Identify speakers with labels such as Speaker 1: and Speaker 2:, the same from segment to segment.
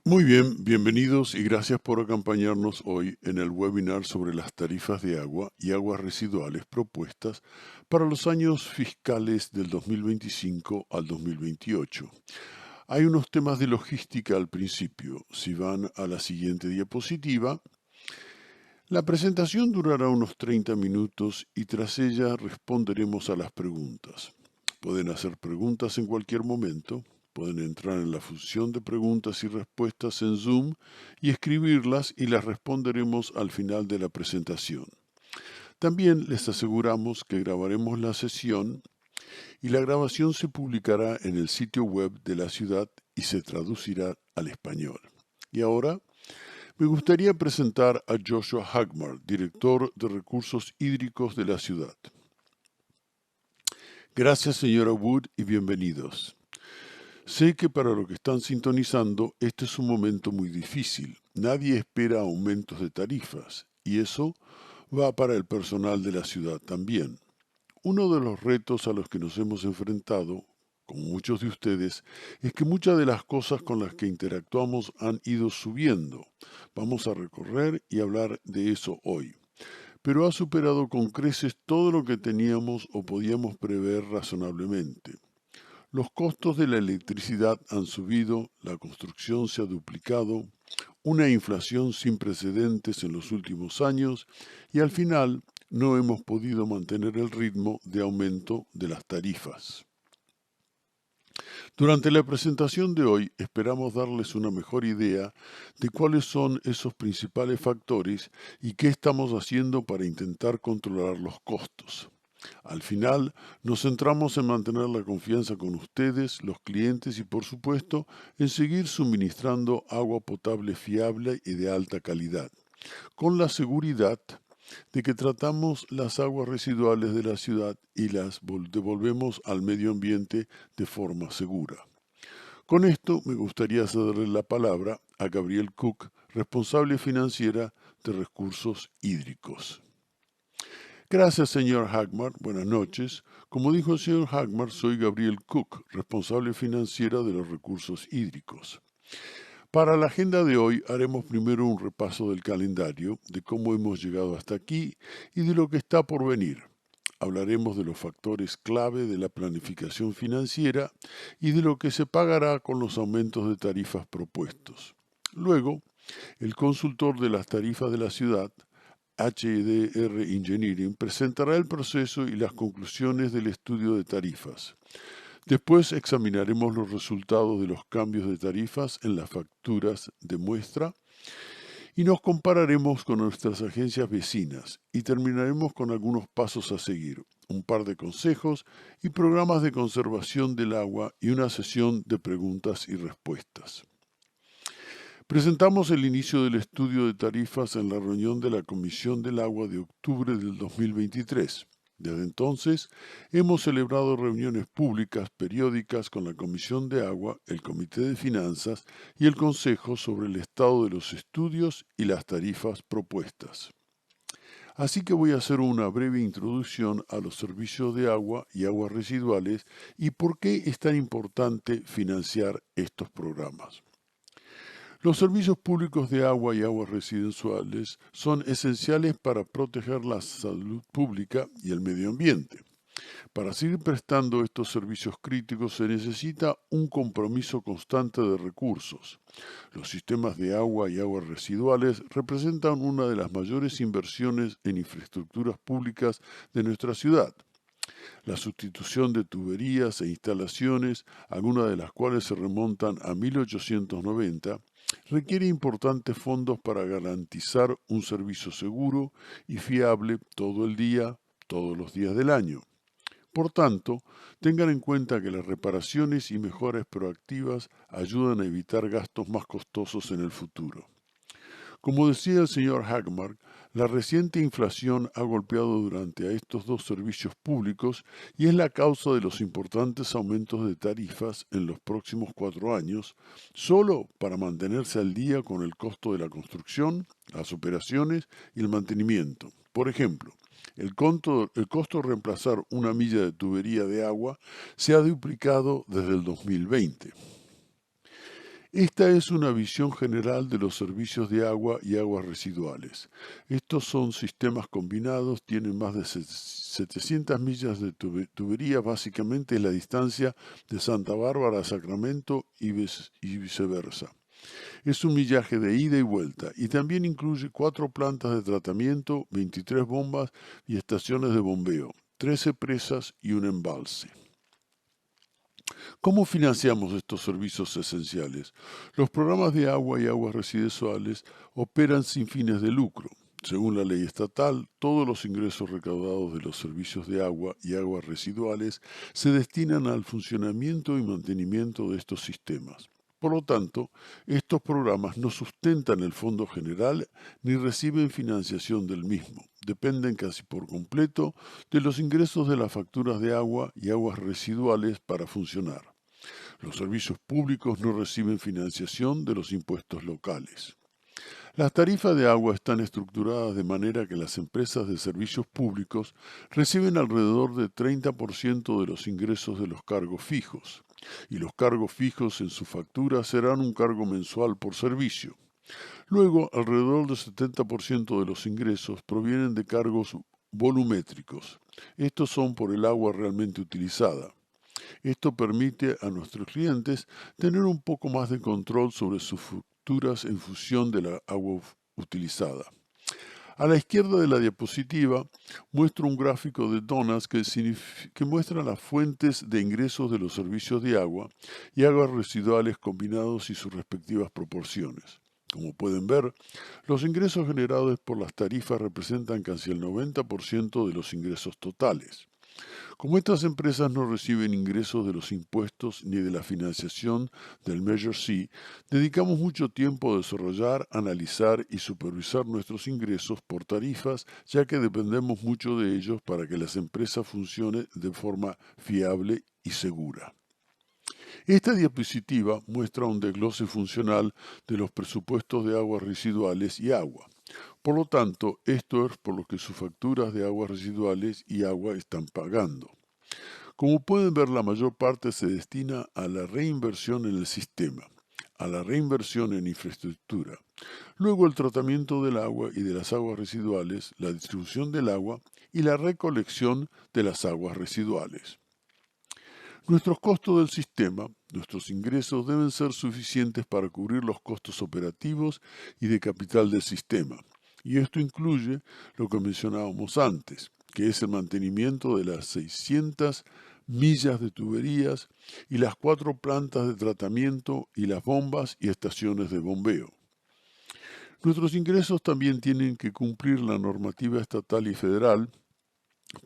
Speaker 1: Muy bien, bienvenidos y gracias por acompañarnos hoy en el webinar sobre las tarifas de agua y aguas residuales propuestas para los años fiscales del 2025 al 2028. Hay unos temas de logística al principio. Si van a la siguiente diapositiva, la presentación durará unos 30 minutos y tras ella responderemos a las preguntas. Pueden hacer preguntas en cualquier momento. Pueden entrar en la función de preguntas y respuestas en Zoom y escribirlas y las responderemos al final de la presentación. También les aseguramos que grabaremos la sesión y la grabación se publicará en el sitio web de la ciudad y se traducirá al español. Y ahora me gustaría presentar a Joshua Hagmar, director de Recursos Hídricos de la ciudad. Gracias, señora Wood, y bienvenidos. Sé que para los que están sintonizando, este es un momento muy difícil. Nadie espera aumentos de tarifas, y eso va para el personal de la ciudad también. Uno de los retos a los que nos hemos enfrentado, como muchos de ustedes, es que muchas de las cosas con las que interactuamos han ido subiendo. Vamos a recorrer y hablar de eso hoy. Pero ha superado con creces todo lo que teníamos o podíamos prever razonablemente. Los costos de la electricidad han subido, la construcción se ha duplicado, una inflación sin precedentes en los últimos años y al final no hemos podido mantener el ritmo de aumento de las tarifas. Durante la presentación de hoy esperamos darles una mejor idea de cuáles son esos principales factores y qué estamos haciendo para intentar controlar los costos. Al final, nos centramos en mantener la confianza con ustedes, los clientes y, por supuesto, en seguir suministrando agua potable fiable y de alta calidad, con la seguridad de que tratamos las aguas residuales de la ciudad y las devolvemos al medio ambiente de forma segura. Con esto me gustaría cederle la palabra a Gabriel Cook, responsable financiera de Recursos Hídricos. Gracias, señor Hagmar. Buenas noches. Como dijo el señor Hagmar, soy Gabriel Cook, responsable financiera de los recursos hídricos. Para la agenda de hoy haremos primero un repaso del calendario, de cómo hemos llegado hasta aquí y de lo que está por venir. Hablaremos de los factores clave de la planificación financiera y de lo que se pagará con los aumentos de tarifas propuestos. Luego, el consultor de las tarifas de la ciudad, HDR Engineering, presentará el proceso y las conclusiones del estudio de tarifas. Después examinaremos los resultados de los cambios de tarifas en las facturas de muestra y nos compararemos con nuestras agencias vecinas y terminaremos con algunos pasos a seguir, un par de consejos y programas de conservación del agua y una sesión de preguntas y respuestas. Presentamos el inicio del estudio de tarifas en la reunión de la Comisión del Agua de octubre del 2023. Desde entonces, hemos celebrado reuniones públicas periódicas con la Comisión de Agua, el Comité de Finanzas y el Consejo sobre el estado de los estudios y las tarifas propuestas. Así que voy a hacer una breve introducción a los servicios de agua y aguas residuales y por qué es tan importante financiar estos programas. Los servicios públicos de agua y aguas residuales son esenciales para proteger la salud pública y el medio ambiente. Para seguir prestando estos servicios críticos se necesita un compromiso constante de recursos. Los sistemas de agua y aguas residuales representan una de las mayores inversiones en infraestructuras públicas de nuestra ciudad. La sustitución de tuberías e instalaciones, algunas de las cuales se remontan a 1890, requiere importantes fondos para garantizar un servicio seguro y fiable todo el día, todos los días del año. Por tanto, tengan en cuenta que las reparaciones y mejoras proactivas ayudan a evitar gastos más costosos en el futuro. Como decía el señor Hagmar, la reciente inflación ha golpeado durante a estos dos servicios públicos y es la causa de los importantes aumentos de tarifas en los próximos 4 años, solo para mantenerse al día con el costo de la construcción, las operaciones y el mantenimiento. Por ejemplo, el costo de reemplazar una milla de tubería de agua se ha duplicado desde el 2020. Esta es una visión general de los servicios de agua y aguas residuales. Estos son sistemas combinados, tienen más de 700 millas de tubería, básicamente es la distancia de Santa Bárbara a Sacramento y viceversa. Es un millaje de ida y vuelta y también incluye 4 plantas de tratamiento, 23 bombas y estaciones de bombeo, 13 presas y un embalse. ¿Cómo financiamos estos servicios esenciales? Los programas de agua y aguas residuales operan sin fines de lucro. Según la ley estatal, todos los ingresos recaudados de los servicios de agua y aguas residuales se destinan al funcionamiento y mantenimiento de estos sistemas. Por lo tanto, estos programas no sustentan el fondo general ni reciben financiación del mismo. Dependen casi por completo de los ingresos de las facturas de agua y aguas residuales para funcionar. Los servicios públicos no reciben financiación de los impuestos locales. Las tarifas de agua están estructuradas de manera que las empresas de servicios públicos reciben alrededor del 30% de los ingresos de los cargos fijos, y los cargos fijos en su factura serán un cargo mensual por servicio. Luego, alrededor del 70% de los ingresos provienen de cargos volumétricos. Estos son por el agua realmente utilizada. Esto permite a nuestros clientes tener un poco más de control sobre sus facturas en función de la agua utilizada. A la izquierda de la diapositiva muestro un gráfico de Donas que muestra las fuentes de ingresos de los servicios de agua y aguas residuales combinados y sus respectivas proporciones. Como pueden ver, los ingresos generados por las tarifas representan casi el 90% de los ingresos totales. Como estas empresas no reciben ingresos de los impuestos ni de la financiación del Measure C, dedicamos mucho tiempo a desarrollar, analizar y supervisar nuestros ingresos por tarifas, ya que dependemos mucho de ellos para que las empresas funcionen de forma fiable y segura. Esta diapositiva muestra un desglose funcional de los presupuestos de aguas residuales y agua. Por lo tanto, esto es por lo que sus facturas de aguas residuales y agua están pagando. Como pueden ver, la mayor parte se destina a la reinversión en el sistema, a la reinversión en infraestructura. Luego el tratamiento del agua y de las aguas residuales, la distribución del agua y la recolección de las aguas residuales. Nuestros costos del sistema, nuestros ingresos deben ser suficientes para cubrir los costos operativos y de capital del sistema. Y esto incluye lo que mencionábamos antes, que es el mantenimiento de las 600 millas de tuberías y las 4 plantas de tratamiento y las bombas y estaciones de bombeo. Nuestros ingresos también tienen que cumplir la normativa estatal y federal,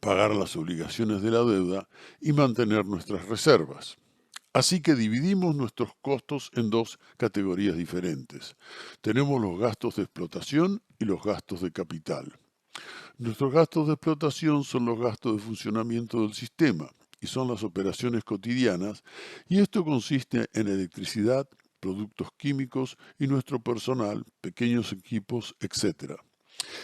Speaker 1: pagar las obligaciones de la deuda y mantener nuestras reservas. Así que dividimos nuestros costos en 2 categorías diferentes. Tenemos los gastos de explotación y los gastos de capital. Nuestros gastos de explotación son los gastos de funcionamiento del sistema y son las operaciones cotidianas, y esto consiste en electricidad, productos químicos y nuestro personal, pequeños equipos, etc.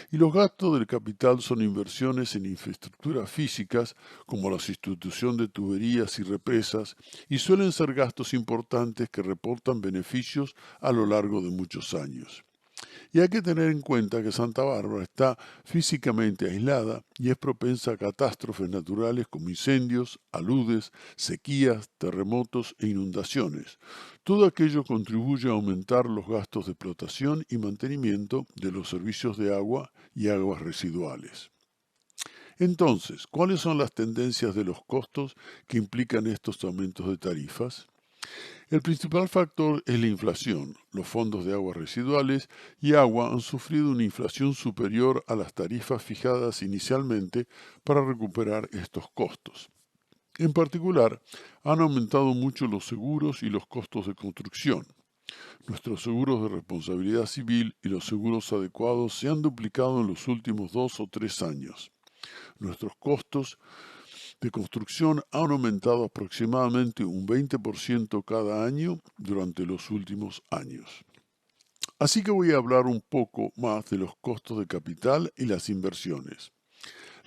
Speaker 1: Y los gastos del capital son inversiones en infraestructuras físicas, como la sustitución de tuberías y represas, y suelen ser gastos importantes que reportan beneficios a lo largo de muchos años. Y hay que tener en cuenta que Santa Bárbara está físicamente aislada y es propensa a catástrofes naturales como incendios, aludes, sequías, terremotos e inundaciones. Todo aquello contribuye a aumentar los gastos de explotación y mantenimiento de los servicios de agua y aguas residuales. Entonces, ¿cuáles son las tendencias de los costos que implican estos aumentos de tarifas? El principal factor es la inflación. Los fondos de aguas residuales y agua han sufrido una inflación superior a las tarifas fijadas inicialmente para recuperar estos costos. En particular, han aumentado mucho los seguros y los costos de construcción. Nuestros seguros de responsabilidad civil y los seguros adecuados se han duplicado en los últimos 2 o 3 años. Nuestros costos de construcción han aumentado aproximadamente un 20% cada año durante los últimos años. Así que voy a hablar un poco más de los costos de capital y las inversiones.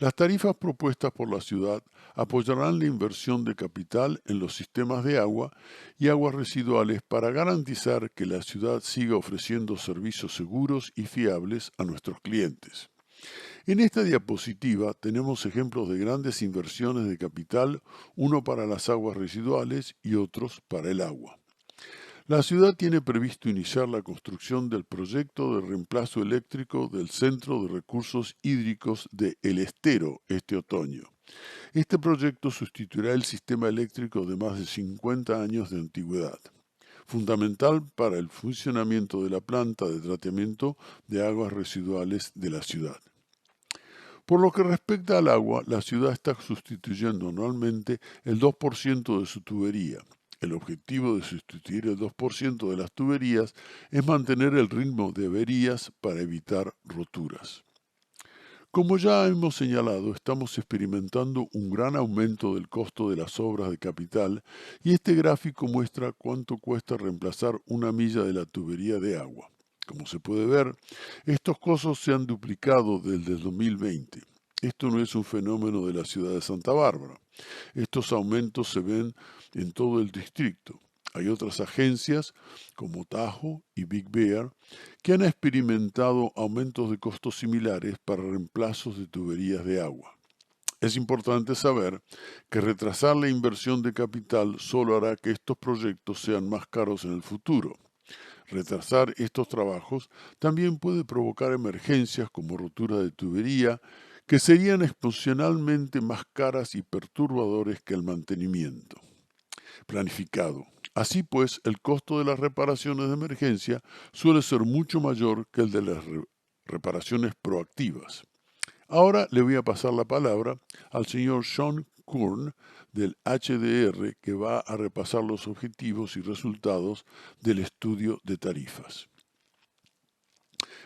Speaker 1: Las tarifas propuestas por la ciudad apoyarán la inversión de capital en los sistemas de agua y aguas residuales para garantizar que la ciudad siga ofreciendo servicios seguros y fiables a nuestros clientes. En esta diapositiva tenemos ejemplos de grandes inversiones de capital, uno para las aguas residuales y otros para el agua. La ciudad tiene previsto iniciar la construcción del proyecto de reemplazo eléctrico del Centro de Recursos Hídricos de El Estero este otoño. Este proyecto sustituirá el sistema eléctrico de más de 50 años de antigüedad, fundamental para el funcionamiento de la planta de tratamiento de aguas residuales de la ciudad. Por lo que respecta al agua, la ciudad está sustituyendo anualmente el 2% de su tubería. El objetivo de sustituir el 2% de las tuberías es mantener el ritmo de averías para evitar roturas. Como ya hemos señalado, estamos experimentando un gran aumento del costo de las obras de capital y este gráfico muestra cuánto cuesta reemplazar una milla de la tubería de agua. Como se puede ver, estos costos se han duplicado desde el 2020. Esto no es un fenómeno de la ciudad de Santa Bárbara. Estos aumentos se ven en todo el distrito. Hay otras agencias, como Tahoe y Big Bear, que han experimentado aumentos de costos similares para reemplazos de tuberías de agua. Es importante saber que retrasar la inversión de capital solo hará que estos proyectos sean más caros en el futuro. Retrasar estos trabajos también puede provocar emergencias como rotura de tubería, que serían exponencialmente más caras y perturbadores que el mantenimiento planificado. Así pues, el costo de las reparaciones de emergencia suele ser mucho mayor que el de las reparaciones proactivas. Ahora le voy a pasar la palabra al señor Sean Kern del HDR, que va a repasar los objetivos y resultados del estudio de tarifas.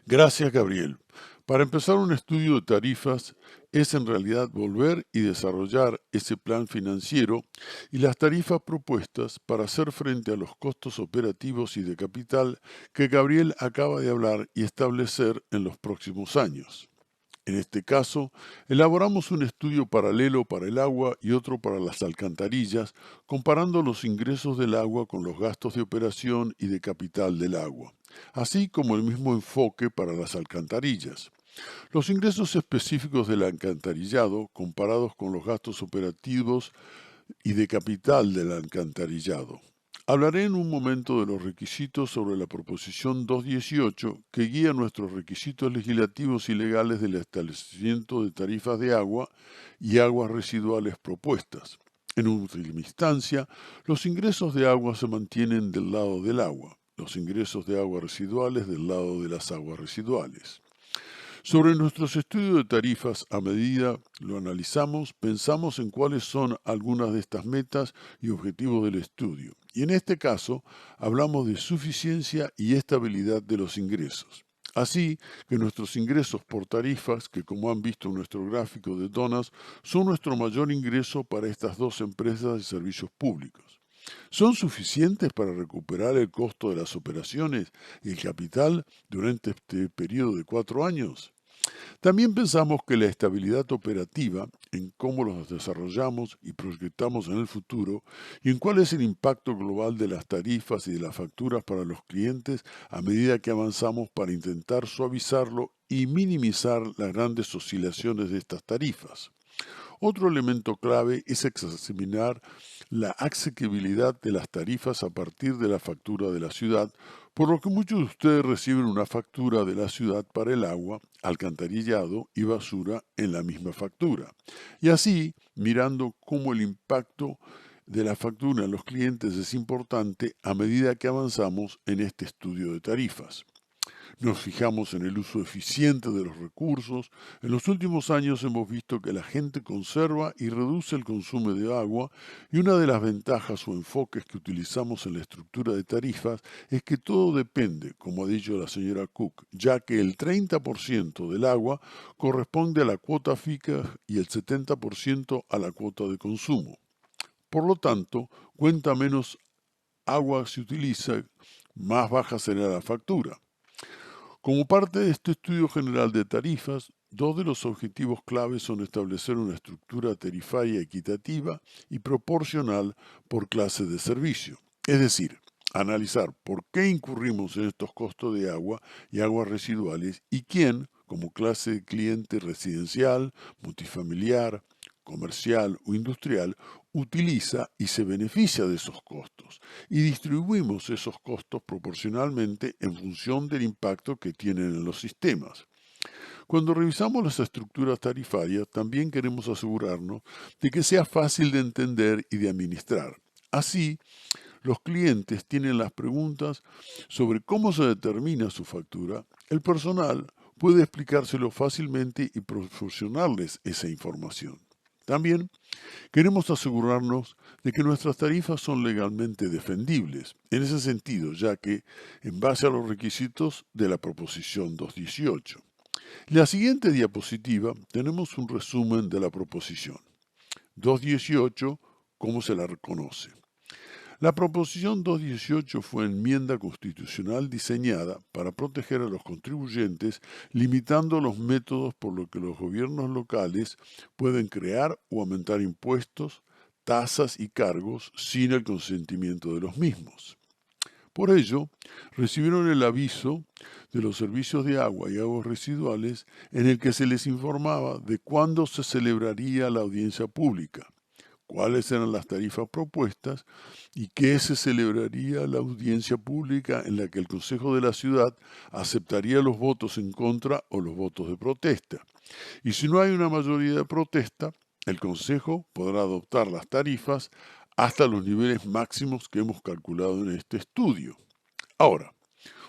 Speaker 1: Gracias, Gabriel. Para empezar un estudio de tarifas es en realidad volver y desarrollar ese plan financiero y las tarifas propuestas para hacer frente a los costos operativos y de capital que Gabriel acaba de hablar y establecer en los próximos años. En este caso, elaboramos un estudio paralelo para el agua y otro para las alcantarillas, comparando los ingresos del agua con los gastos de operación y de capital del agua, así como el mismo enfoque para las alcantarillas. Los ingresos específicos del alcantarillado comparados con los gastos operativos y de capital del alcantarillado. Hablaré en un momento de los requisitos sobre la proposición 218 que guía nuestros requisitos legislativos y legales del establecimiento de tarifas de agua y aguas residuales propuestas. En última instancia, los ingresos de agua se mantienen del lado del agua, los ingresos de aguas residuales del lado de las aguas residuales. Sobre nuestros estudios de tarifas, a medida lo analizamos, pensamos en cuáles son algunas de estas metas y objetivos del estudio. Y en este caso, hablamos de suficiencia y estabilidad de los ingresos. Así que nuestros ingresos por tarifas, que como han visto en nuestro gráfico de donas, son nuestro mayor ingreso para estas dos empresas de servicios públicos. ¿Son suficientes para recuperar el costo de las operaciones y el capital durante este periodo de 4 años? También pensamos que la estabilidad operativa, en cómo los desarrollamos y proyectamos en el futuro, y en cuál es el impacto global de las tarifas y de las facturas para los clientes a medida que avanzamos para intentar suavizarlo y minimizar las grandes oscilaciones de estas tarifas. Otro elemento clave es examinar la asequibilidad de las tarifas a partir de la factura de la ciudad, por lo que muchos de ustedes reciben una factura de la ciudad para el agua, alcantarillado y basura en la misma factura. Y así, mirando cómo el impacto de la factura en los clientes es importante a medida que avanzamos en este estudio de tarifas. Nos fijamos en el uso eficiente de los recursos. En los últimos años hemos visto que la gente conserva y reduce el consumo de agua y una de las ventajas o enfoques que utilizamos en la estructura de tarifas es que todo depende, como ha dicho la señora Cook, ya que el 30% del agua corresponde a la cuota fija y el 70% a la cuota de consumo. Por lo tanto, cuenta menos agua se utiliza, más baja será la factura. Como parte de este estudio general de tarifas, dos de los objetivos claves son establecer una estructura tarifaria equitativa y proporcional por clase de servicio. Es decir, analizar por qué incurrimos en estos costos de agua y aguas residuales y quién, como clase de cliente residencial, multifamiliar, comercial o industrial, utiliza y se beneficia de esos costos y distribuimos esos costos proporcionalmente en función del impacto que tienen en los sistemas. Cuando revisamos las estructuras tarifarias, también queremos asegurarnos de que sea fácil de entender y de administrar. Así, los clientes tienen las preguntas sobre cómo se determina su factura, el personal puede explicárselo fácilmente y proporcionarles esa información. También queremos asegurarnos de que nuestras tarifas son legalmente defendibles, en ese sentido, ya que en base a los requisitos de la proposición 218. En la siguiente diapositiva tenemos un resumen de la proposición 218, cómo se la reconoce. La proposición 218 fue enmienda constitucional diseñada para proteger a los contribuyentes, limitando los métodos por los que los gobiernos locales pueden crear o aumentar impuestos, tasas y cargos sin el consentimiento de los mismos. Por ello, recibieron el aviso de los servicios de agua y aguas residuales en el que se les informaba de cuándo se celebraría la audiencia pública, cuáles eran las tarifas propuestas y qué se celebraría la audiencia pública en la que el Consejo de la Ciudad aceptaría los votos en contra o los votos de protesta. Y si no hay una mayoría de protesta, el Consejo podrá adoptar las tarifas hasta los niveles máximos que hemos calculado en este estudio. Ahora,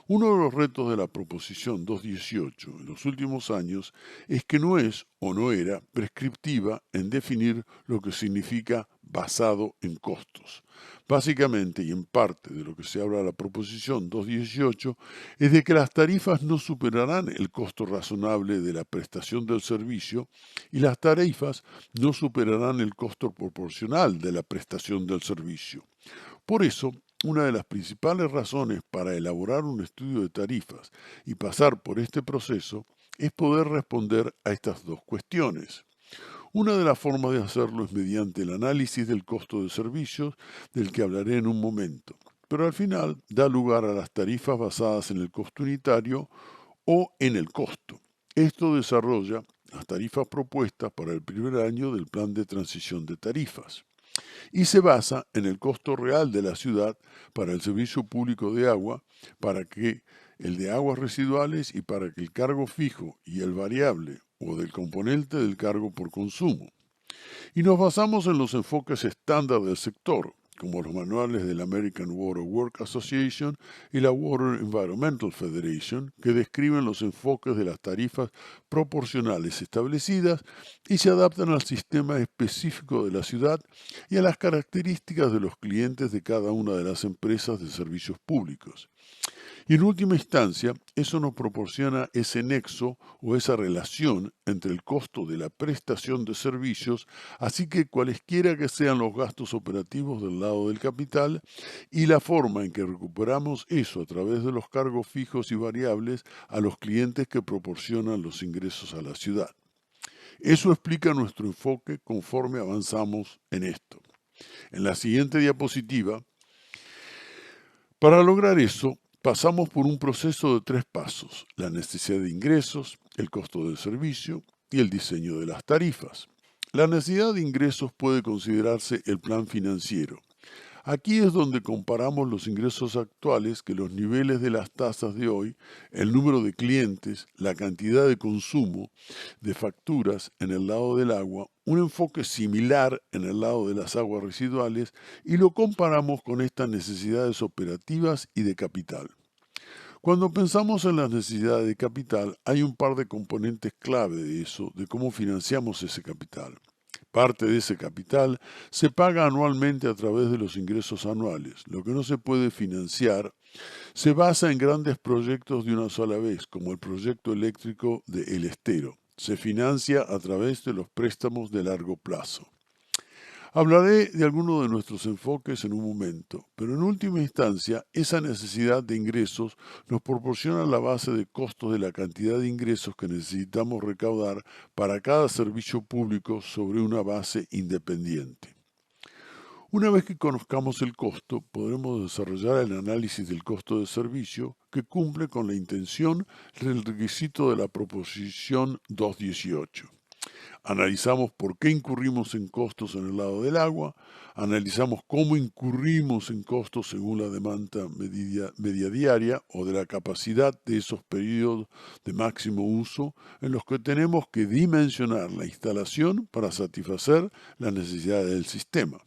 Speaker 1: uno de los retos de la proposición 218 en los últimos años es que no es o no era prescriptiva en definir lo que significa basado en costos. Básicamente y en parte de lo que se habla de la proposición 218 es de que las tarifas no superarán el costo razonable de la prestación del servicio y las tarifas no superarán el costo proporcional de la prestación del servicio. Por eso, una de las principales razones para elaborar un estudio de tarifas y pasar por este proceso es poder responder a estas dos cuestiones. Una de las formas de hacerlo es mediante el análisis del costo de servicios, del que hablaré en un momento, pero al final da lugar a las tarifas basadas en el costo unitario o en el costo. Esto desarrolla las tarifas propuestas para el primer año del plan de transición de tarifas y se basa en el costo real de la ciudad para el servicio público de agua, para que el de aguas residuales y para que el cargo fijo y el variable o del componente del cargo por consumo. Y nos basamos en los enfoques estándar del sector, como los manuales de la American Water Works Association y la Water Environmental Federation, que describen los enfoques de las tarifas proporcionales establecidas y se adaptan al sistema específico de la ciudad y a las características de los clientes de cada una de las empresas de servicios públicos. Y en última instancia, eso nos proporciona ese nexo o esa relación entre el costo de la prestación de servicios, así que cualesquiera que sean los gastos operativos del lado del capital, y la forma en que recuperamos eso a través de los cargos fijos y variables a los clientes que proporcionan los ingresos a la ciudad. Eso explica nuestro enfoque conforme avanzamos en esto. En la siguiente diapositiva, para lograr eso, pasamos por un proceso de 3 pasos: la necesidad de ingresos, el costo del servicio y el diseño de las tarifas. La necesidad de ingresos puede considerarse el plan financiero. Aquí es donde comparamos los ingresos actuales que los niveles de las tasas de hoy, el número de clientes, la cantidad de consumo, de facturas en el lado del agua, un enfoque similar en el lado de las aguas residuales y lo comparamos con estas necesidades operativas y de capital. Cuando pensamos en las necesidades de capital, hay un par de componentes clave de eso, de cómo financiamos ese capital. Parte de ese capital se paga anualmente a través de los ingresos anuales. Lo que no se puede financiar se basa en grandes proyectos de una sola vez, como el proyecto eléctrico de El Estero. Se financia a través de los préstamos de largo plazo. Hablaré de algunos de nuestros enfoques en un momento, pero en última instancia, esa necesidad de ingresos nos proporciona la base de costos de la cantidad de ingresos que necesitamos recaudar para cada servicio público sobre una base independiente. Una vez que conozcamos el costo, podremos desarrollar el análisis del costo de servicio que cumple con la intención del requisito de la proposición 218. Analizamos por qué incurrimos en costos en el lado del agua, analizamos cómo incurrimos en costos según la demanda media diaria o de la capacidad de esos periodos de máximo uso en los que tenemos que dimensionar la instalación para satisfacer las necesidades del sistema.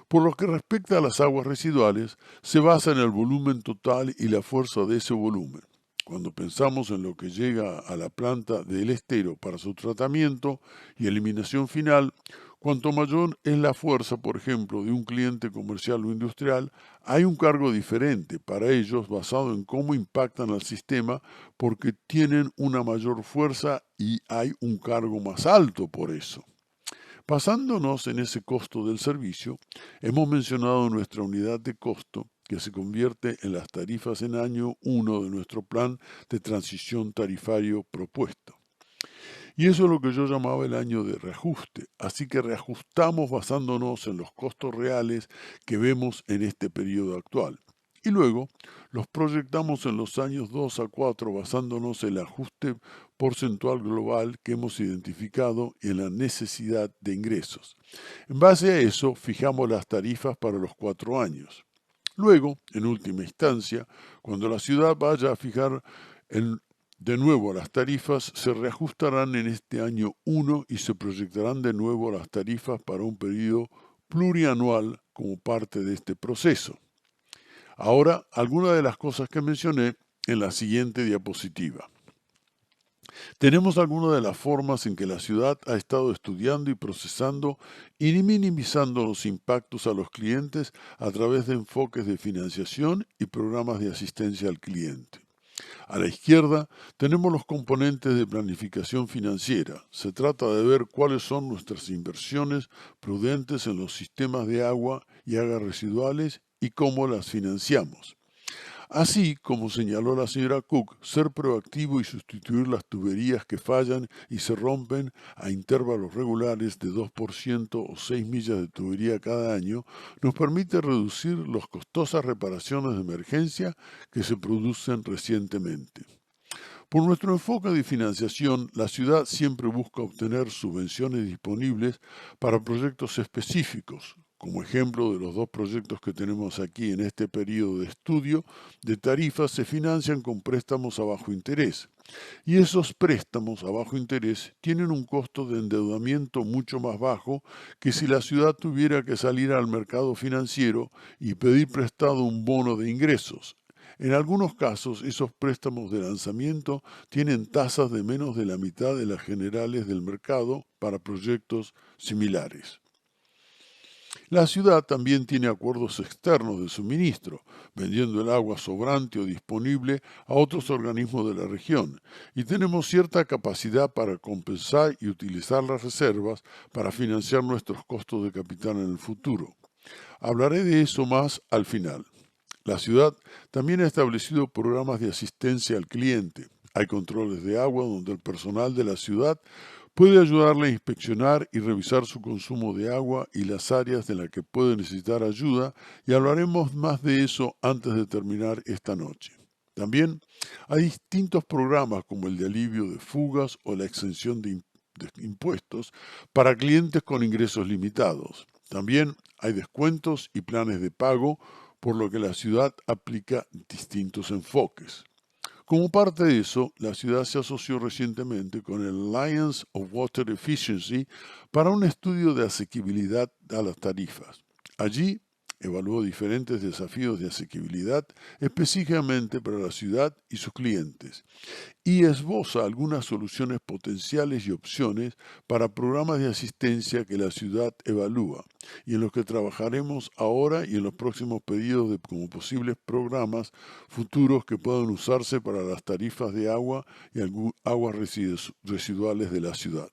Speaker 1: Por lo que respecta a las aguas residuales, se basa en el volumen total y la fuerza de ese volumen. Cuando pensamos en lo que llega a la planta del estero para su tratamiento y eliminación final, cuanto mayor es la fuerza, por ejemplo, de un cliente comercial o industrial, hay un cargo diferente para ellos basado en cómo impactan al sistema porque tienen una mayor fuerza y hay un cargo más alto por eso. Basándonos en ese costo del servicio, hemos mencionado nuestra unidad de costo que se convierte en las tarifas en año 1 de nuestro plan de transición tarifario propuesto. Y eso es lo que yo llamaba el año de reajuste, así que reajustamos basándonos en los costos reales que vemos en este periodo actual. Y luego los proyectamos en los años 2 a 4 basándonos en el ajuste porcentual global que hemos identificado y en la necesidad de ingresos. En base a eso, fijamos las tarifas para los 4 años. Luego, en última instancia, cuando la ciudad vaya a fijar de nuevo las tarifas, se reajustarán en este año 1 y se proyectarán de nuevo las tarifas para un periodo plurianual como parte de este proceso. Ahora, algunas de las cosas que mencioné en la siguiente diapositiva. Tenemos algunas de las formas en que la ciudad ha estado estudiando y procesando y minimizando los impactos a los clientes a través de enfoques de financiación y programas de asistencia al cliente. A la izquierda tenemos los componentes de planificación financiera. Se trata de ver cuáles son nuestras inversiones prudentes en los sistemas de agua y aguas residuales y cómo las financiamos. Así, como señaló la señora Cook, ser proactivo y sustituir las tuberías que fallan y se rompen a intervalos regulares de 2% o 6 millas de tubería cada año nos permite reducir las costosas reparaciones de emergencia que se producen recientemente. Por nuestro enfoque de financiación, la ciudad siempre busca obtener subvenciones disponibles para proyectos específicos. Como ejemplo de los dos proyectos que tenemos aquí en este periodo de estudio, de tarifas se financian con préstamos a bajo interés. Y esos préstamos a bajo interés tienen un costo de endeudamiento mucho más bajo que si la ciudad tuviera que salir al mercado financiero y pedir prestado un bono de ingresos. En algunos casos, esos préstamos de lanzamiento tienen tasas de menos de la mitad de las generales del mercado para proyectos similares. La ciudad también tiene acuerdos externos de suministro, vendiendo el agua sobrante o disponible a otros organismos de la región, y tenemos cierta capacidad para compensar y utilizar las reservas para financiar nuestros costos de capital en el futuro. Hablaré de eso más al final. La ciudad también ha establecido programas de asistencia al cliente. Hay controles de agua donde el personal de la ciudad puede ayudarle a inspeccionar y revisar su consumo de agua y las áreas de las que puede necesitar ayuda, y hablaremos más de eso antes de terminar esta noche. También hay distintos programas como el de alivio de fugas o la exención de impuestos para clientes con ingresos limitados. También hay descuentos y planes de pago, por lo que la ciudad aplica distintos enfoques. Como parte de eso, la ciudad se asoció recientemente con el Alliance of Water Efficiency para un estudio de asequibilidad a las tarifas. Allí evaluó diferentes desafíos de asequibilidad específicamente para la ciudad y sus clientes y esboza algunas soluciones potenciales y opciones para programas de asistencia que la ciudad evalúa y en los que trabajaremos ahora y en los próximos pedidos como posibles programas futuros que puedan usarse para las tarifas de agua y aguas residuales de la ciudad.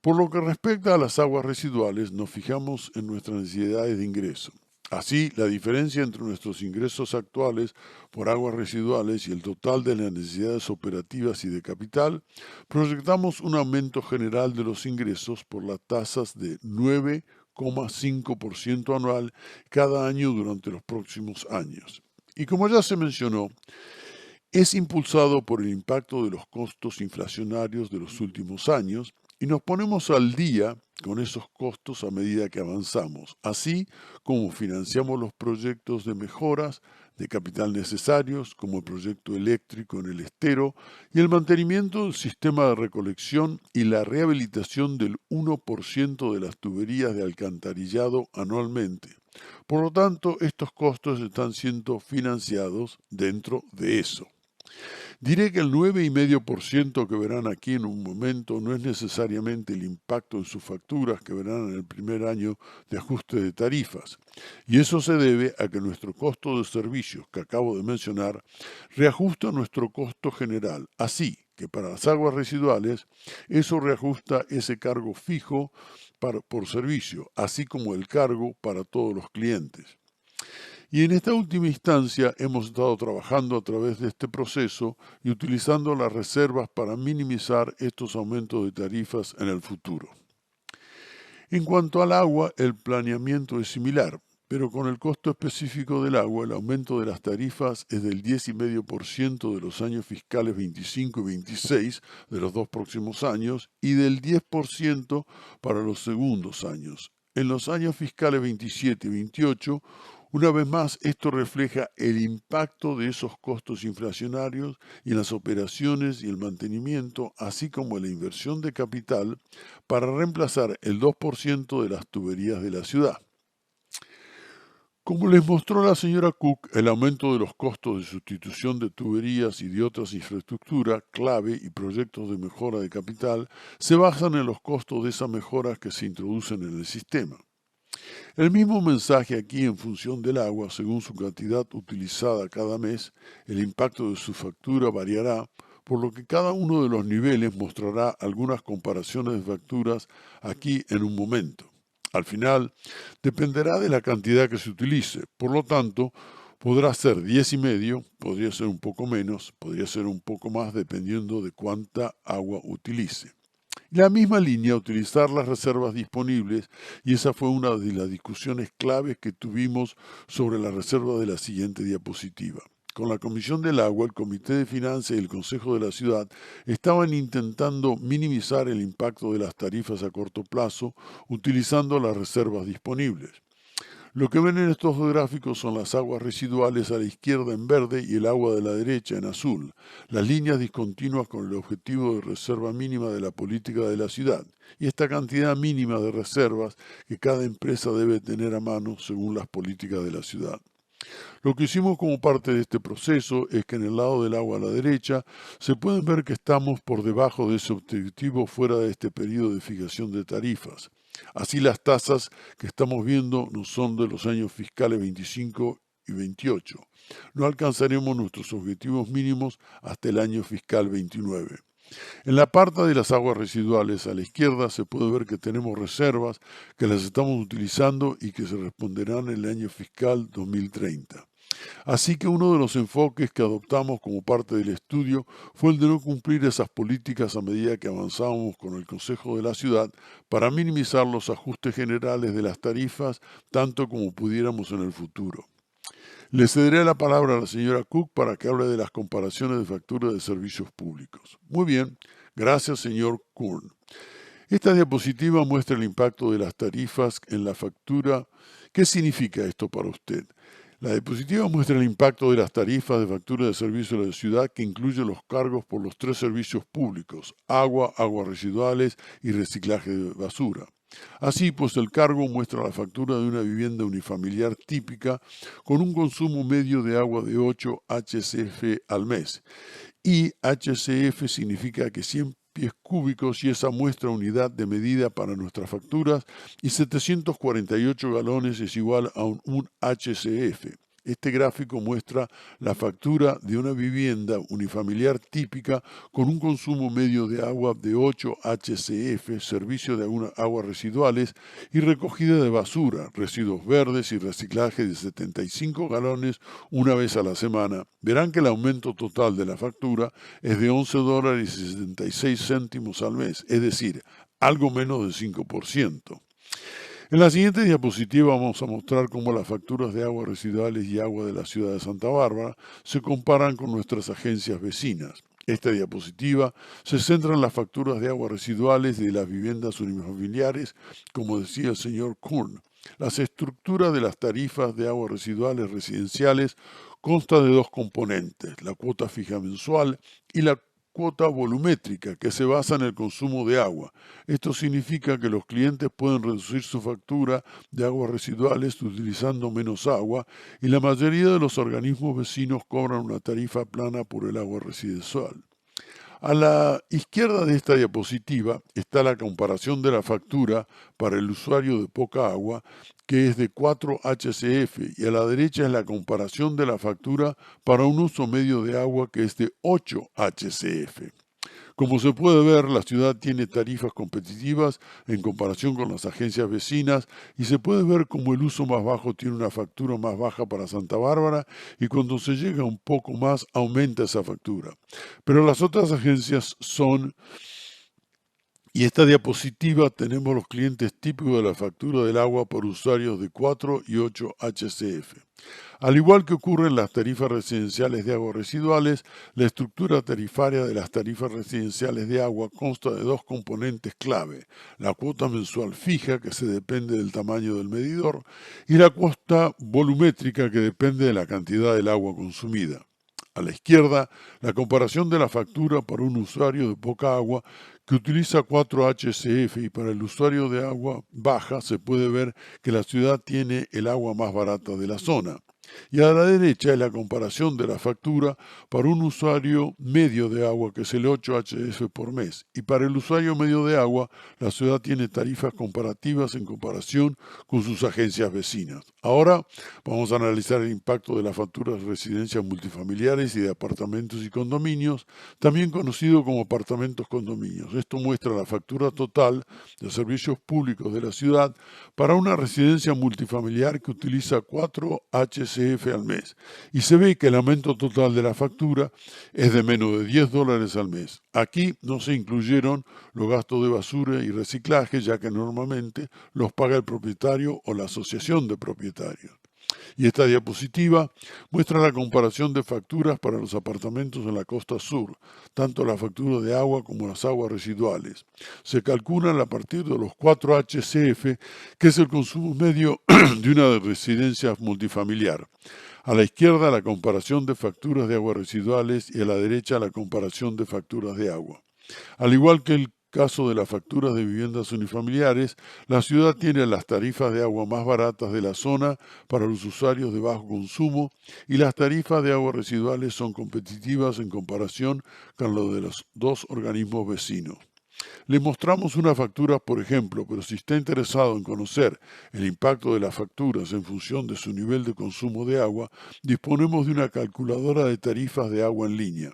Speaker 1: Por lo que respecta a las aguas residuales, nos fijamos en nuestras necesidades de ingreso. Así, la diferencia entre nuestros ingresos actuales por aguas residuales y el total de las necesidades operativas y de capital, proyectamos un aumento general de los ingresos por las tasas de 9,5% anual cada año durante los próximos años. Y como ya se mencionó, es impulsado por el impacto de los costos inflacionarios de los últimos años y nos ponemos al día con esos costos a medida que avanzamos, así como financiamos los proyectos de mejoras de capital necesarios, como el proyecto eléctrico en el estero y el mantenimiento del sistema de recolección y la rehabilitación del 1% de las tuberías de alcantarillado anualmente. Por lo tanto, estos costos están siendo financiados dentro de eso. Diré que el 9,5% que verán aquí en un momento no es necesariamente el impacto en sus facturas que verán en el primer año de ajuste de tarifas, y eso se debe a que nuestro costo de servicios que acabo de mencionar reajusta nuestro costo general, así que para las aguas residuales eso reajusta ese cargo fijo por servicio, así como el cargo para todos los clientes. Y en esta última instancia hemos estado trabajando a través de este proceso y utilizando las reservas para minimizar estos aumentos de tarifas en el futuro. En cuanto al agua, el planeamiento es similar, pero con el costo específico del agua, el aumento de las tarifas es del 10,5% de los años fiscales 25 y 26 de los dos próximos años y del 10% para los segundos años. En los años fiscales 27 y 28, una vez más, esto refleja el impacto de esos costos inflacionarios y en las operaciones y el mantenimiento, así como la inversión de capital para reemplazar el 2% de las tuberías de la ciudad. Como les mostró la señora Cook, el aumento de los costos de sustitución de tuberías y de otras infraestructuras clave y proyectos de mejora de capital se basan en los costos de esas mejoras que se introducen en el sistema. El mismo mensaje aquí en función del agua, según su cantidad utilizada cada mes, el impacto de su factura variará, por lo que cada uno de los niveles mostrará algunas comparaciones de facturas aquí en un momento. Al final, dependerá de la cantidad que se utilice, por lo tanto, podrá ser 10,5, podría ser un poco menos, podría ser un poco más dependiendo de cuánta agua utilice. En la misma línea, utilizar las reservas disponibles, y esa fue una de las discusiones claves que tuvimos sobre la reserva de la siguiente diapositiva. Con la Comisión del Agua, el Comité de Finanzas y el Consejo de la Ciudad estaban intentando minimizar el impacto de las tarifas a corto plazo utilizando las reservas disponibles. Lo que ven en estos dos gráficos son las aguas residuales a la izquierda en verde y el agua de la derecha en azul, las líneas discontinuas con el objetivo de reserva mínima de la política de la ciudad, y esta cantidad mínima de reservas que cada empresa debe tener a mano según las políticas de la ciudad. Lo que hicimos como parte de este proceso es que en el lado del agua a la derecha se pueden ver que estamos por debajo de ese objetivo fuera de este periodo de fijación de tarifas. Así las tasas que estamos viendo no son de los años fiscales 25 y 28. No alcanzaremos nuestros objetivos mínimos hasta el año fiscal 29. En la parte de las aguas residuales a la izquierda se puede ver que tenemos reservas que las estamos utilizando y que se responderán en el año fiscal 2030. Así que uno de los enfoques que adoptamos como parte del estudio fue el de no cumplir esas políticas a medida que avanzábamos con el Consejo de la Ciudad para minimizar los ajustes generales de las tarifas tanto como pudiéramos en el futuro. Le cederé la palabra a la señora Cook para que hable de las comparaciones de facturas de servicios públicos. Muy bien, gracias señor Kuhn. Esta diapositiva muestra el impacto de las tarifas en la factura. ¿Qué significa esto para usted? La diapositiva muestra el impacto de las tarifas de factura de servicio de la ciudad que incluye los cargos por los tres servicios públicos, agua, aguas residuales y reciclaje de basura. Así pues, el cargo muestra la factura de una vivienda unifamiliar típica con un consumo medio de agua de 8 HCF al mes. Y HCF significa que 100 pies cúbicos y esa muestra unidad de medida para nuestras facturas y 748 galones es igual a un HCF. Este gráfico muestra la factura de una vivienda unifamiliar típica con un consumo medio de agua de 8 HCF, servicio de aguas residuales y recogida de basura, residuos verdes y reciclaje de 75 galones una vez a la semana. Verán que el aumento total de la factura es de $11.76 al mes, es decir, algo menos del 5%. En la siguiente diapositiva vamos a mostrar cómo las facturas de aguas residuales y agua de la ciudad de Santa Bárbara se comparan con nuestras agencias vecinas. Esta diapositiva se centra en las facturas de aguas residuales de las viviendas unifamiliares, como decía el señor Kuhn. La estructura de las tarifas de aguas residuales residenciales consta de dos componentes, la cuota fija mensual y la cuota volumétrica, que se basa en el consumo de agua. Esto significa que los clientes pueden reducir su factura de aguas residuales utilizando menos agua y la mayoría de los organismos vecinos cobran una tarifa plana por el agua residencial. A la izquierda de esta diapositiva está la comparación de la factura para el usuario de poca agua, que es de 4 HCF, y a la derecha es la comparación de la factura para un uso medio de agua, que es de 8 HCF. Como se puede ver, la ciudad tiene tarifas competitivas en comparación con las agencias vecinas y se puede ver cómo el uso más bajo tiene una factura más baja para Santa Bárbara y cuando se llega un poco más aumenta esa factura. Pero las otras agencias son... Y esta diapositiva tenemos los clientes típicos de la factura del agua por usuarios de 4 y 8 HCF. Al igual que ocurre en las tarifas residenciales de aguas residuales, la estructura tarifaria de las tarifas residenciales de agua consta de dos componentes clave, la cuota mensual fija, que se depende del tamaño del medidor, y la cuota volumétrica, que depende de la cantidad del agua consumida. A la izquierda, la comparación de la factura para un usuario de poca agua que utiliza 4 HCF y para el usuario de agua baja se puede ver que la ciudad tiene el agua más barata de la zona. Y a la derecha es la comparación de la factura para un usuario medio de agua, que es el 8 HF por mes. Y para el usuario medio de agua, la ciudad tiene tarifas comparativas en comparación con sus agencias vecinas. Ahora vamos a analizar el impacto de las facturas de residencias multifamiliares y de apartamentos y condominios, también conocido como apartamentos condominios. Esto muestra la factura total de servicios públicos de la ciudad para una residencia multifamiliar que utiliza 4 HCF al mes. Y se ve que el aumento total de la factura es de menos de $10 al mes. Aquí no se incluyeron los gastos de basura y reciclaje, ya que normalmente los paga el propietario o la asociación de propietarios. Y esta diapositiva muestra la comparación de facturas para los apartamentos en la costa sur, tanto la factura de agua como las aguas residuales. Se calculan a partir de los 4 HCF, que es el consumo medio de una residencia multifamiliar. A la izquierda la comparación de facturas de aguas residuales y a la derecha la comparación de facturas de agua. Al igual que el caso de las facturas de viviendas unifamiliares, la ciudad tiene las tarifas de agua más baratas de la zona para los usuarios de bajo consumo y las tarifas de aguas residuales son competitivas en comparación con las de los dos organismos vecinos. Le mostramos una factura, por ejemplo, pero si está interesado en conocer el impacto de las facturas en función de su nivel de consumo de agua, disponemos de una calculadora de tarifas de agua en línea.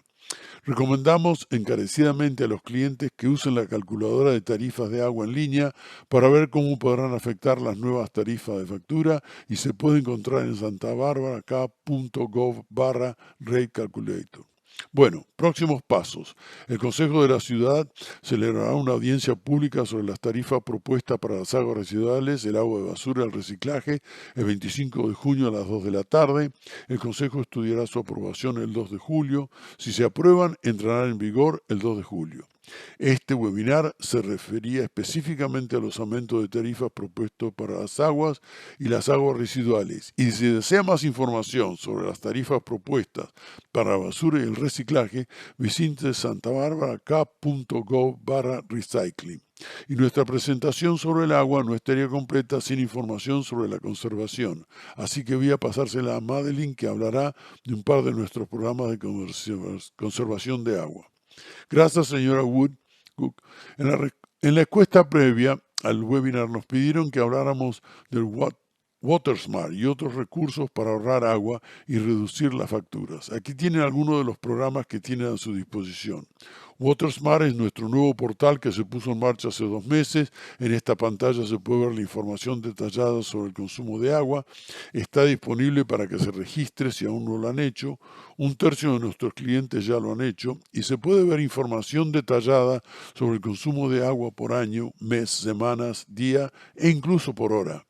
Speaker 1: Recomendamos encarecidamente a los clientes que usen la calculadora de tarifas de agua en línea para ver cómo podrán afectar las nuevas tarifas de factura y se puede encontrar en santabarbaraca.gov/rate calculator. Bueno, próximos pasos. El Consejo de la Ciudad celebrará una audiencia pública sobre las tarifas propuestas para las aguas residuales, el agua de basura y el reciclaje el 25 de junio a las 2 de la tarde. El Consejo estudiará su aprobación el 2 de julio. Si se aprueban, entrarán en vigor el 2 de julio. Este webinar se refería específicamente a los aumentos de tarifas propuestos para las aguas y las aguas residuales. Y si desea más información sobre las tarifas propuestas para la basura y el reciclaje, visite santabarbaraca.gov/recycling. Y nuestra presentación sobre el agua no estaría completa sin información sobre la conservación. Así que voy a pasársela a Madeline, que hablará de un par de nuestros programas de conservación de agua. Gracias, señora Wood. En la encuesta previa al webinar nos pidieron que habláramos del WaterSmart y otros recursos para ahorrar agua y reducir las facturas. Aquí tienen algunos de los programas que tienen a su disposición. WaterSmart es nuestro nuevo portal que se puso en marcha hace 2 meses. En esta pantalla se puede ver la información detallada sobre el consumo de agua. Está disponible para que se registre si aún no lo han hecho. Un tercio de nuestros clientes ya lo han hecho y se puede ver información detallada sobre el consumo de agua por año, mes, semanas, día e incluso por hora.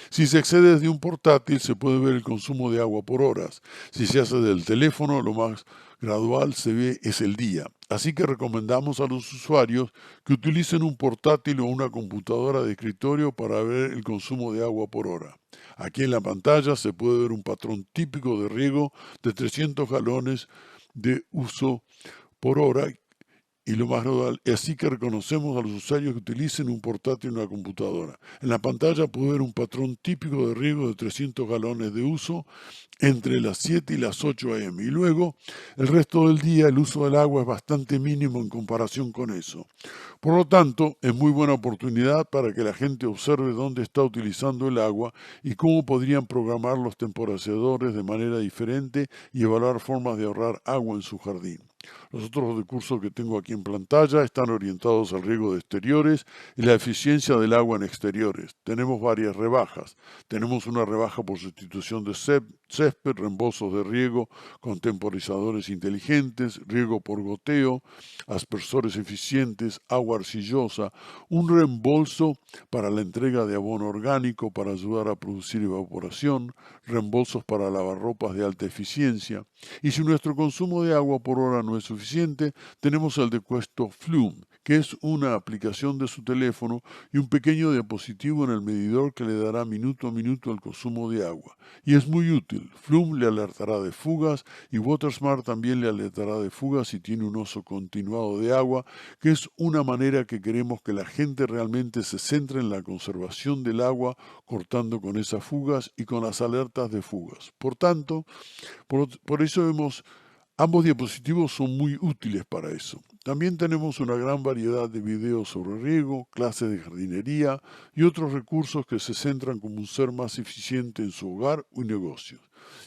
Speaker 1: Si se excede desde un portátil, se puede ver el consumo de agua por horas. Si se hace del teléfono, lo más gradual se ve es el día. Así que recomendamos a los usuarios que utilicen un portátil o una computadora de escritorio para ver el consumo de agua por hora. Aquí en la pantalla se puede ver un patrón típico de riego de 300 galones de uso por hora y lo más nodal, es así que reconocemos a los usuarios que utilicen un portátil o una computadora. En la pantalla puede ver un patrón típico de riego de 300 galones de uso entre las 7 y las 8 a.m. Y luego, el resto del día, el uso del agua es bastante mínimo en comparación con eso. Por lo tanto, es muy buena oportunidad para que la gente observe dónde está utilizando el agua y cómo podrían programar los temporizadores de manera diferente y evaluar formas de ahorrar agua en su jardín. Los otros recursos que tengo aquí en pantalla están orientados al riego de exteriores y la eficiencia del agua en exteriores. Tenemos varias rebajas. Tenemos una rebaja por sustitución de césped, reembolsos de riego con temporizadores inteligentes, riego por goteo, aspersores eficientes, agua arcillosa, un reembolso para la entrega de abono orgánico para ayudar a producir evaporación, reembolsos para lavarropas de alta eficiencia. Y si nuestro consumo de agua por hora no es suficiente, tenemos el descuento Flume, que es una aplicación de su teléfono y un pequeño dispositivo en el medidor que le dará minuto a minuto el consumo de agua. Y es muy útil. Flume le alertará de fugas y WaterSmart también le alertará de fugas si tiene un uso continuado de agua, que es una manera que queremos que la gente realmente se centre en la conservación del agua, cortando con esas fugas y con las alertas de fugas. Por tanto, por eso ambos dispositivos son muy útiles para eso. También tenemos una gran variedad de videos sobre riego, clases de jardinería y otros recursos que se centran como un ser más eficiente en su hogar y negocios.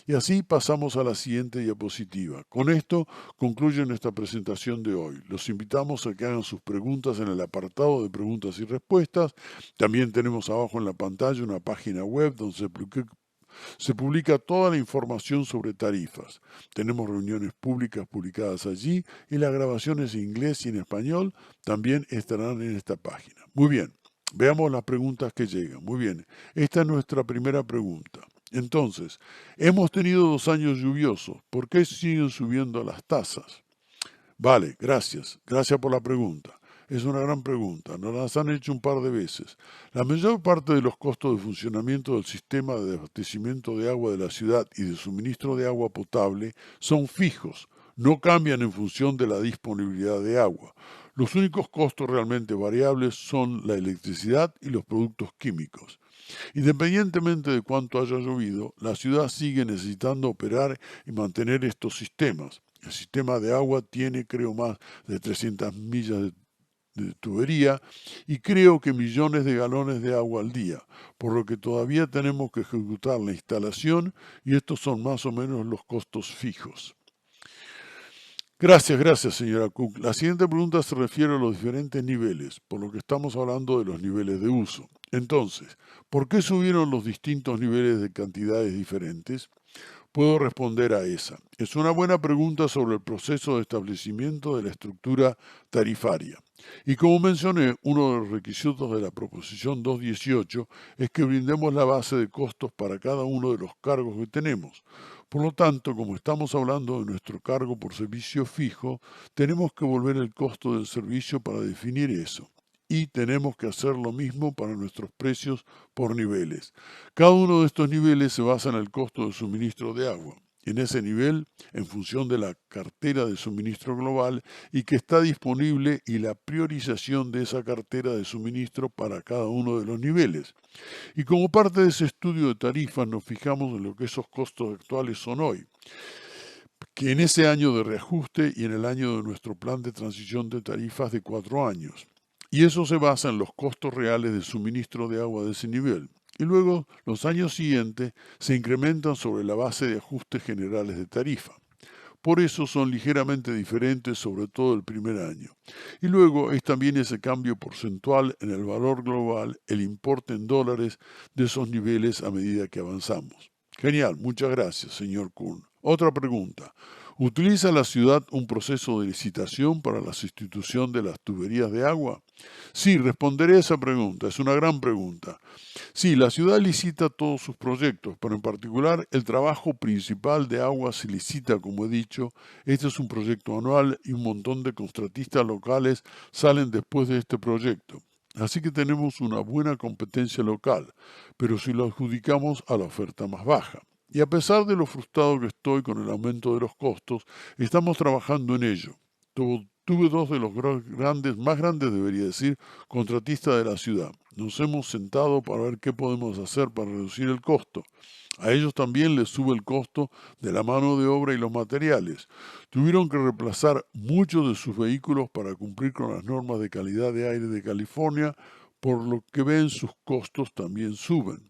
Speaker 1: Y así pasamos a la siguiente diapositiva. Con esto concluyo nuestra presentación de hoy. Los invitamos a que hagan sus preguntas en el apartado de preguntas y respuestas. También tenemos abajo en la pantalla una página web donde se publica toda la información sobre tarifas. Tenemos reuniones públicas publicadas allí y las grabaciones en inglés y en español también estarán en esta página. Muy bien, veamos las preguntas que llegan. Muy bien, esta es nuestra primera pregunta. Entonces, hemos tenido 2 años lluviosos. ¿Por qué siguen subiendo las tasas? Vale, gracias. Gracias por la pregunta. Es una gran pregunta, nos las han hecho un par de veces. La mayor parte de los costos de funcionamiento del sistema de abastecimiento de agua de la ciudad y de suministro de agua potable son fijos, no cambian en función de la disponibilidad de agua. Los únicos costos realmente variables son la electricidad y los productos químicos. Independientemente de cuánto haya llovido, la ciudad sigue necesitando operar y mantener estos sistemas. El sistema de agua tiene, creo, más de 300 millas de tubería y creo que millones de galones de agua al día, por lo que todavía tenemos que ejecutar la instalación y estos son más o menos los costos fijos. Gracias, señora Cook. La siguiente pregunta se refiere a los diferentes niveles, por lo que estamos hablando de los niveles de uso. Entonces, ¿por qué subieron los distintos niveles de cantidades diferentes? Puedo responder a esa. Es una buena pregunta sobre el proceso de establecimiento de la estructura tarifaria. Y como mencioné, uno de los requisitos de la proposición 218 es que brindemos la base de costos para cada uno de los cargos que tenemos. Por lo tanto, como estamos hablando de nuestro cargo por servicio fijo, tenemos que volver el costo del servicio para definir eso. Y tenemos que hacer lo mismo para nuestros precios por niveles. Cada uno de estos niveles se basa en el costo de suministro de agua. En ese nivel, en función de la cartera de suministro global y que está disponible y la priorización de esa cartera de suministro para cada uno de los niveles. Y como parte de ese estudio de tarifas nos fijamos en lo que esos costos actuales son hoy, que en ese año de reajuste y en el año de nuestro plan de transición de tarifas de 4 años. y eso se basa en los costos reales de suministro de agua de ese nivel. Y luego, los años siguientes se incrementan sobre la base de ajustes generales de tarifa. Por eso son ligeramente diferentes, sobre todo el primer año. Y luego es también ese cambio porcentual en el valor global, el importe en dólares de esos niveles a medida que avanzamos. Genial, muchas gracias, señor Kuhn. Otra pregunta. ¿Utiliza la ciudad un proceso de licitación para la sustitución de las tuberías de agua? Sí, responderé a esa pregunta. Es una gran pregunta. Sí, la ciudad licita todos sus proyectos, pero en particular el trabajo principal de agua se licita, como he dicho. Este es un proyecto anual y un montón de contratistas locales salen después de este proyecto. Así que tenemos una buena competencia local, pero si lo adjudicamos a la oferta más baja. Y a pesar de lo frustrado que estoy con el aumento de los costos, estamos trabajando en ello. Tuve dos de los grandes, más grandes debería decir, contratistas de la ciudad. Nos hemos sentado para ver qué podemos hacer para reducir el costo. A ellos también les sube el costo de la mano de obra y los materiales. Tuvieron que reemplazar muchos de sus vehículos para cumplir con las normas de calidad de aire de California, por lo que ven sus costos también suben.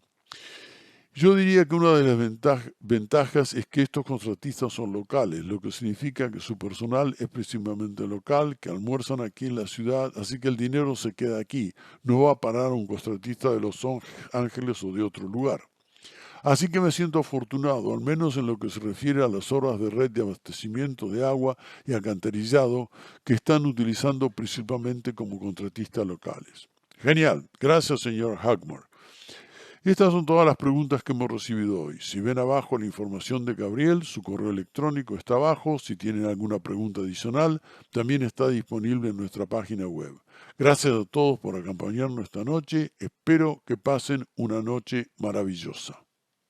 Speaker 1: Yo diría que una de las ventajas es que estos contratistas son locales, lo que significa que su personal es principalmente local, que almuerzan aquí en la ciudad, así que el dinero se queda aquí, no va a parar a un contratista de Los Ángeles o de otro lugar. Así que me siento afortunado, al menos en lo que se refiere a las horas de red de abastecimiento de agua y alcantarillado que están utilizando principalmente como contratistas locales. Genial, gracias señor Hagmore. Estas son todas las preguntas que hemos recibido hoy. Si ven abajo la información de Gabriel, su correo electrónico está abajo. Si tienen alguna pregunta adicional, también está disponible en nuestra página web. Gracias a todos por acompañarnos esta noche. Espero que pasen una noche maravillosa.